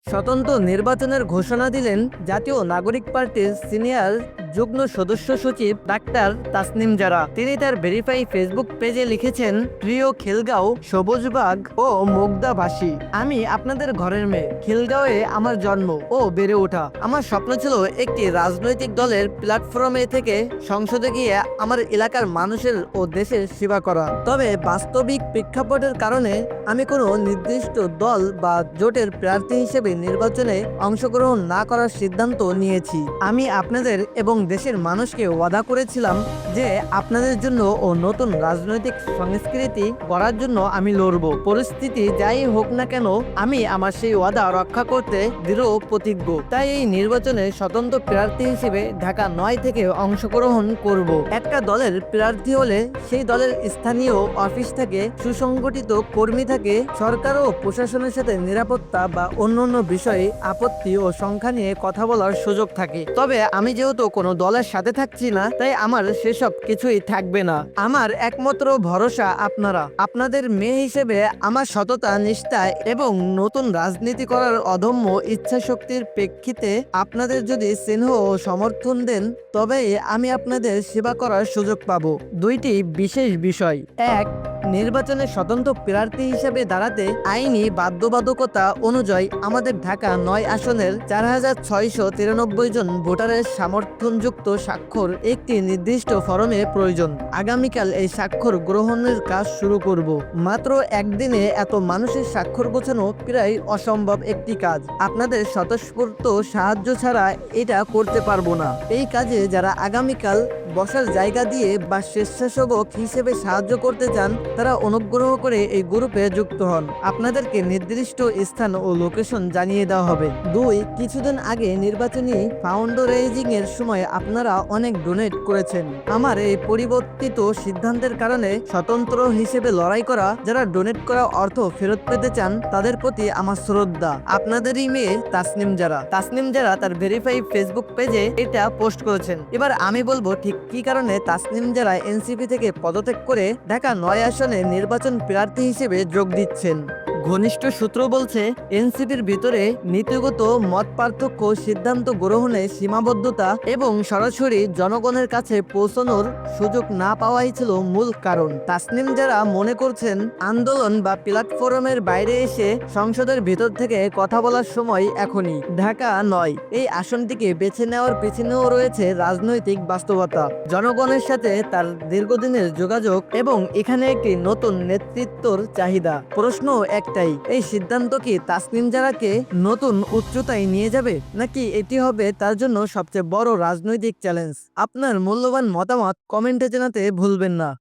স্বতন্ত্র নির্বাচনের ঘোষণা দিলেন জাতীয় নাগরিক পার্টির সিনিয়র যুগ্ম সদস্য সচিব ডাক্তার তাসনিম জারা। তিনি তার ভেরিফাই ফেসবুক পেজে লিখেছেন, প্রিয় খিলগাঁও, সবুজবাগ ও মুগদাভাষী, আমি আপনাদের ঘরের মেয়ে। খিলগাঁওয়ে আমার জন্ম ও বেড়ে ওঠা। আমার স্বপ্ন ছিল একটি রাজনৈতিক দলের প্ল্যাটফর্মে থেকে সংসদে গিয়ে আমার এলাকার মানুষের ও দেশের সেবা করা। তবে বাস্তবিক প্রেক্ষাপটের কারণে আমি কোনো নির্দিষ্ট দল বা জোটের প্রার্থী হিসেবে নির্বাচনে অংশগ্রহণ না করার সিদ্ধান্ত নিয়েছি। আমি আপনাদের এবং দেশের মানুষকে ওয়াদা করেছিলাম যে আপনাদের জন্য ও নতুন রাজনৈতিক সংস্কৃতি গড়ার জন্য আমি লড়ব। পরিস্থিতি যাই হোক না কেন, আমি আমার সেই ওয়াদা রক্ষা করতে দৃঢ় প্রতিজ্ঞ। তাই এই নির্বাচনে স্বতন্ত্র প্রার্থী হিসেবে ঢাকা ৯ থেকে অংশগ্রহণ করব। একটা দলের প্রার্থী হলে সেই দলের স্থানীয় অফিস থেকে সুসংগঠিত কর্মী থাকে, সরকার ও প্রশাসনের সাথে নিরাপত্তা বা অন্যান্য বিষয়ে আপত্তি ও সংখ্যা নিয়ে কথা বলার সুযোগ থাকে। তবে আমি যেহেতু কোনো দলের সাথে থাকছি না, তাই আমার সেসব কিছুই থাকবে না। আমার একমাত্র ভরসা আপনারা। আপনাদের মেয়ে হিসেবে আমার সততা, নিষ্ঠা এবং নতুন রাজনীতি করার অদম্য ইচ্ছাশক্তির প্রেক্ষিতে আপনাদের যদি স্নেহ ও সমর্থন দেন, তবে আমি আপনাদের সেবা করার সুযোগ পাব। দুইটি বিশেষ বিষয়: এক, নির্বাচনে স্বতন্ত্র প্রার্থী হিসেবে দাঁড়াতে আইনি বাধ্যবাধকতা অনুযায়ী আমাদের ঢাকা ৯ আসনের ৪,৬৯৩ জন ভোটারের সমর্থনযুক্ত স্বাক্ষর একটি নির্দিষ্ট ফরমে প্রয়োজন। আগামীকাল এই স্বাক্ষর গ্রহণের কাজ শুরু করব। মাত্র একদিনে এত মানুষের স্বাক্ষর গোছানো প্রায় অসম্ভব একটি কাজ। আপনাদের স্বতঃস্ফূর্ত সাহায্য ছাড়া এটা করতে পারবো না। এই কাজে যারা আগামীকাল বসার জায়গা দিয়ে বা স্বেচ্ছাসেবক হিসেবে সাহায্য করতে চান, তারা অনুগ্রহ করে এই গ্রুপে যুক্ত হন। আপনাদেরকে নির্দিষ্ট স্থান ও লোকেশন জানিয়ে দেওয়া হবে। ২, কিছুদিন আগে নির্বাচনী ফান্ড রেইজিং এর সময় আপনারা অনেক ডোনেট করেছেন। আমার এই পরিবর্তিত সিদ্ধান্তের কারণে স্বতন্ত্র হিসেবে লড়াই করা যারা ডোনেট করা অর্থ ফেরত পেতে চান, তাদের প্রতি আমার শ্রদ্ধা। আপনাদেরই মেয়ে তাসনিম জারা। তাসনিম জারা তার ভেরিফাই ফেসবুক পেজে এটা পোস্ট করেছেন। এবার আমি বলবো ঠিক কি কারণে তাসনিম জারা এনসিপি থেকে পদত্যাগ করে ঢাকা ৯ আসনে নির্বাচন প্রার্থী হিসেবে যোগ দিচ্ছেন। ঘনিষ্ঠ সূত্র বলছে, এনসিপির ভিতরে নীতিগত মত পার্থক্য, সিদ্ধান্ত গ্রহণে সীমাবদ্ধতা এবং সরাসরি জনগণের কাছে পৌঁছানোর সুযোগ না পাওয়াই ছিল মূল কারণ। তাসনিম যারা মনে করছেন, আন্দোলন বা প্ল্যাটফর্মের বাইরে এসে সংসদের ভিতর থেকে কথা বলার সময় এখনই। ঢাকা ৯ এই আসনটিকে বেছে নেওয়ার পিছনেও রয়েছে রাজনৈতিক বাস্তবতা, জনগণের সাথে তার দীর্ঘদিনের যোগাযোগ এবং এখানে একটি নতুন নেতৃত্বর চাহিদা। প্রশ্ন একটাই, এই সিদ্ধান্ত কি তাসনিম জারাকে নতুন উচ্চতায় নিয়ে যাবে, নাকি এটি হবে তার জন্য সবচেয়ে বড় রাজনৈতিক চ্যালেঞ্জ? আপনার মূল্যবান মতামত কমেন্টে জানাতে ভুলবেন না।